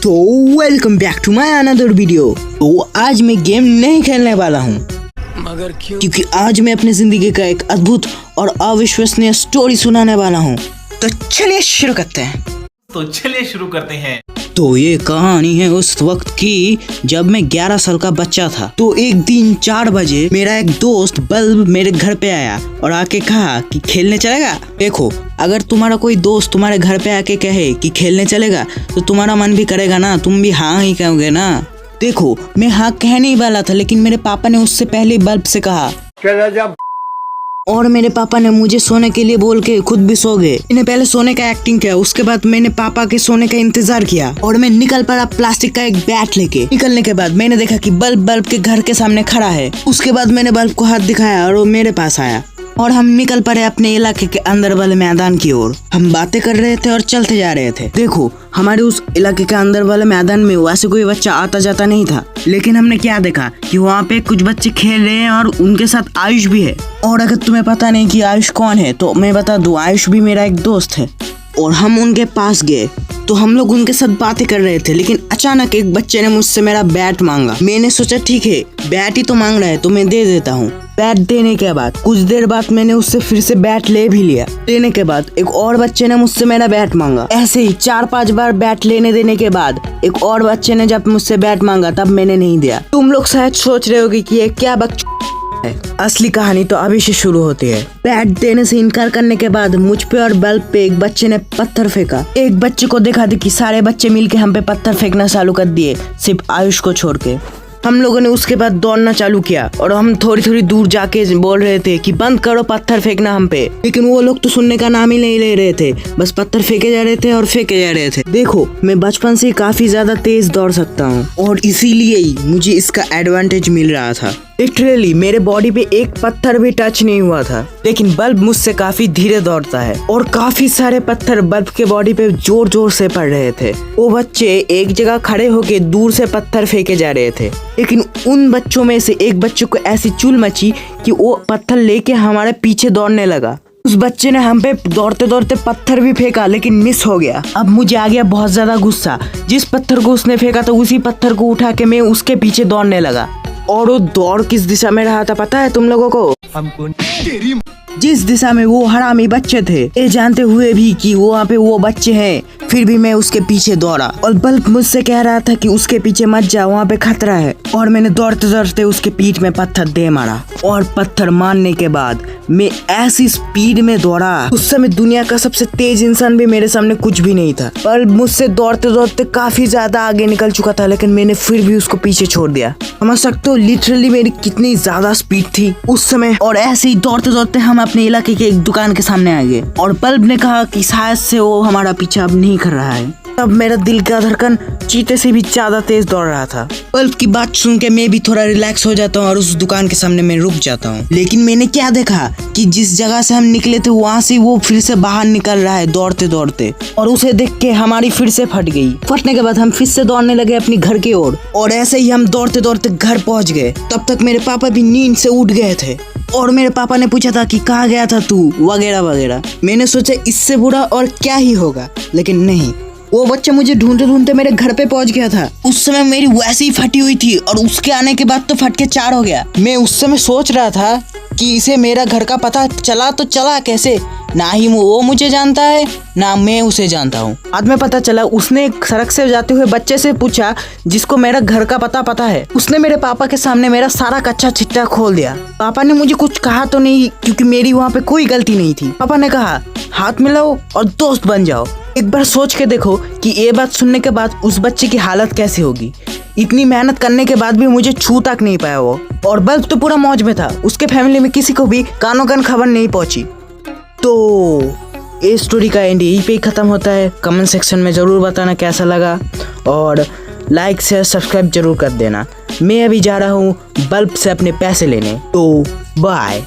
तो welcome back to my another video. तो आज मैं गेम नहीं खेलने वाला हूँ, मगर क्यों? क्योंकि आज मैं अपनी जिंदगी का एक अद्भुत और अविश्वसनीय स्टोरी सुनाने वाला हूँ। तो चलिए शुरू करते हैं। तो ये कहानी है उस वक्त की जब मैं 11 साल का बच्चा था। तो एक दिन 4 बजे मेरा एक दोस्त बल्ब मेरे घर पे आया और आके कहा कि खेलने चलेगा। देखो, अगर तुम्हारा कोई दोस्त तुम्हारे घर पे आके कहे कि खेलने चलेगा तो तुम्हारा मन भी करेगा ना, तुम भी हाँ ही कहोगे ना। देखो, मैं हाँ कहने ही वाला था, लेकिन मेरे पापा ने उससे पहले बल्ब से कहा और मेरे पापा ने मुझे सोने के लिए बोल के खुद भी सो गए। मैंने पहले सोने का एक्टिंग किया, उसके बाद मैंने पापा के सोने का इंतजार किया और मैं निकल पड़ा प्लास्टिक का एक बैट लेके। निकलने के बाद मैंने देखा कि बल्ब के घर के सामने खड़ा है। उसके बाद मैंने बल्ब को हाथ दिखाया और वो मेरे पास आया और हम निकल पड़े अपने इलाके के अंदर वाले मैदान की ओर। हम बातें कर रहे थे और चलते जा रहे थे। देखो, हमारे उस इलाके के अंदर वाले मैदान में वैसे कोई बच्चा आता जाता नहीं था, लेकिन हमने क्या देखा कि वहाँ पे कुछ बच्चे खेल रहे हैं और उनके साथ आयुष भी है। और अगर तुम्हें पता नहीं कि आयुष कौन है तो मैं बता दूं, आयुष भी मेरा एक दोस्त है। और हम उनके पास गए तो हम लोग उनके साथ बातें कर रहे थे, लेकिन अचानक एक बच्चे ने मुझसे मेरा बैट मांगा। मैंने सोचा ठीक है, बैट ही तो मांग रहा है तो मैं दे देता हूँ। बैट देने के बाद कुछ देर बाद मैंने उससे फिर से बैट ले भी लिया। लेने के बाद एक और बच्चे ने मुझसे मेरा बैट मांगा। ऐसे ही 4-5 बार बैट लेने देने के बाद एक और बच्चे ने जब मुझसे बैट मांगा तब मैंने नहीं दिया। तुम लोग शायद सोच रहे होगे कि ये क्या है। असली कहानी तो अभी से शुरू होती है। बैट देने से इनकार करने के बाद मुझ पे और बल्ब पे एक बच्चे ने पत्थर फेंका। एक बच्चे को देखा कि सारे बच्चे मिलके हम पे पत्थर फेंकना चालू कर दिए, सिर्फ आयुष को छोड़ के। हम लोगों ने उसके बाद दौड़ना चालू किया और हम थोड़ी दूर जाके बोल रहे थे कि बंद करो पत्थर फेंकना हम पे, लेकिन वो लोग तो सुनने का नाम ही नहीं ले रहे थे। बस पत्थर फेंके जा रहे थे और फेंके जा रहे थे। देखो, मैं बचपन से काफी ज्यादा तेज दौड़ सकता हूँ और इसीलिए ही मुझे इसका एडवांटेज मिल रहा था। लिटरली मेरे बॉडी पे एक पत्थर भी टच नहीं हुआ था, लेकिन बल्ब मुझसे काफी धीरे दौड़ता है और काफी सारे पत्थर बल्ब के बॉडी पे जोर जोर से पड़ रहे थे। वो बच्चे एक जगह खड़े होके दूर से पत्थर फेंके जा रहे थे, लेकिन उन बच्चों में से एक बच्चे को ऐसी चुल मची कि वो पत्थर लेके हमारे पीछे दौड़ने लगा। उस बच्चे ने हम पे दौड़ते दौड़ते पत्थर भी फेंका, लेकिन मिस हो गया। अब मुझे आ गया बहुत ज्यादा गुस्सा। जिस पत्थर को उसने फेंका था उसी पत्थर को उठा के मैं उसके पीछे दौड़ने लगा। और वो दौड़ किस दिशा में रहा था पता है तुम लोगों को? जिस दिशा में वो हरामी बच्चे थे, ये जानते हुए भी कि वहाँ पे वो बच्चे हैं, फिर भी मैं उसके पीछे दौड़ा। और बल्ब मुझसे कह रहा था कि उसके पीछे मत जा, वहाँ पे खतरा है। और मैंने दौड़ते दौड़ते उसके पीठ में पत्थर दे मारा। और पत्थर मारने के बाद मैं ऐसी स्पीड में दौड़ा, उस समय दुनिया का सबसे तेज इंसान भी मेरे सामने कुछ भी नहीं था। बल्ब मुझसे दौड़ते दौड़ते काफी ज्यादा आगे निकल चुका था, लेकिन मैंने फिर भी उसको पीछे छोड़ दिया। समझ सकते हो लिटरली मेरी कितनी ज्यादा स्पीड थी उस समय। और ऐसे ही दौड़ते दौड़ते हम अपने इलाके के एक दुकान के सामने आ गए और बल्ब ने कहा कि शायद से वो हमारा पीछा अब नहीं कर रहा है। तब मेरा दिल का धड़कन चीते से भी ज्यादा तेज दौड़ रहा था। बल्ब की बात सुन के मैं भी थोड़ा रिलैक्स हो जाता हूँ और उस दुकान के सामने मैं रुक जाता हूँ। लेकिन मैंने क्या देखा कि जिस जगह से हम निकले थे वहाँ से वो फिर से बाहर निकल रहा है दौड़ते दौड़ते, और उसे देख के हमारी फिर से फट गई। फटने के बाद हम फिर से दौड़ने लगे अपनी घर की ओर और ऐसे ही हम दौड़ते दौड़ते घर पहुँच गए। तब तक मेरे पापा भी नींद से उठ गए थे और मेरे पापा ने पूछा था कि कहाँ गया था तू, वगैरह वगैरह। मैंने सोचा इससे बुरा और क्या ही होगा, लेकिन नहीं, वो बच्चा मुझे ढूंढते ढूंढते मेरे घर पे पहुंच गया था। उस समय मेरी वैसे ही फटी हुई थी और उसके आने के बाद तो फट के 4 हो गया। मैं उस समय सोच रहा था कि इसे मेरा घर का पता चला तो चला कैसे, ना ही वो मुझे जानता है ना मैं उसे जानता हूँ। बाद में पता चला उसने एक सड़क से जाते हुए बच्चे से पूछा जिसको मेरा घर का पता है। उसने मेरे पापा के सामने मेरा सारा कच्चा चिट्ठा खोल दिया। पापा ने मुझे कुछ कहा तो नहीं, क्योंकि मेरी वहाँ पे कोई गलती नहीं थी। पापा ने कहा हाथ मिलाओ और दोस्त बन जाओ। एक बार सोच के देखो कि ये बात सुनने के बाद उस बच्चे की हालत कैसी होगी। इतनी मेहनत करने के बाद भी मुझे छू तक नहीं पाया वो। और बल्ब तो पूरा मौज में था, उसके फैमिली में किसी को भी कानों कान खबर नहीं पहुंची। तो ये स्टोरी का एंड यहीं पे ही खत्म होता है। कमेंट सेक्शन में जरूर बताना कैसा लगा और लाइक शेयर सब्सक्राइब जरूर कर देना। मैं अभी जा रहा हूँ बल्ब से अपने पैसे लेने, तो बाय।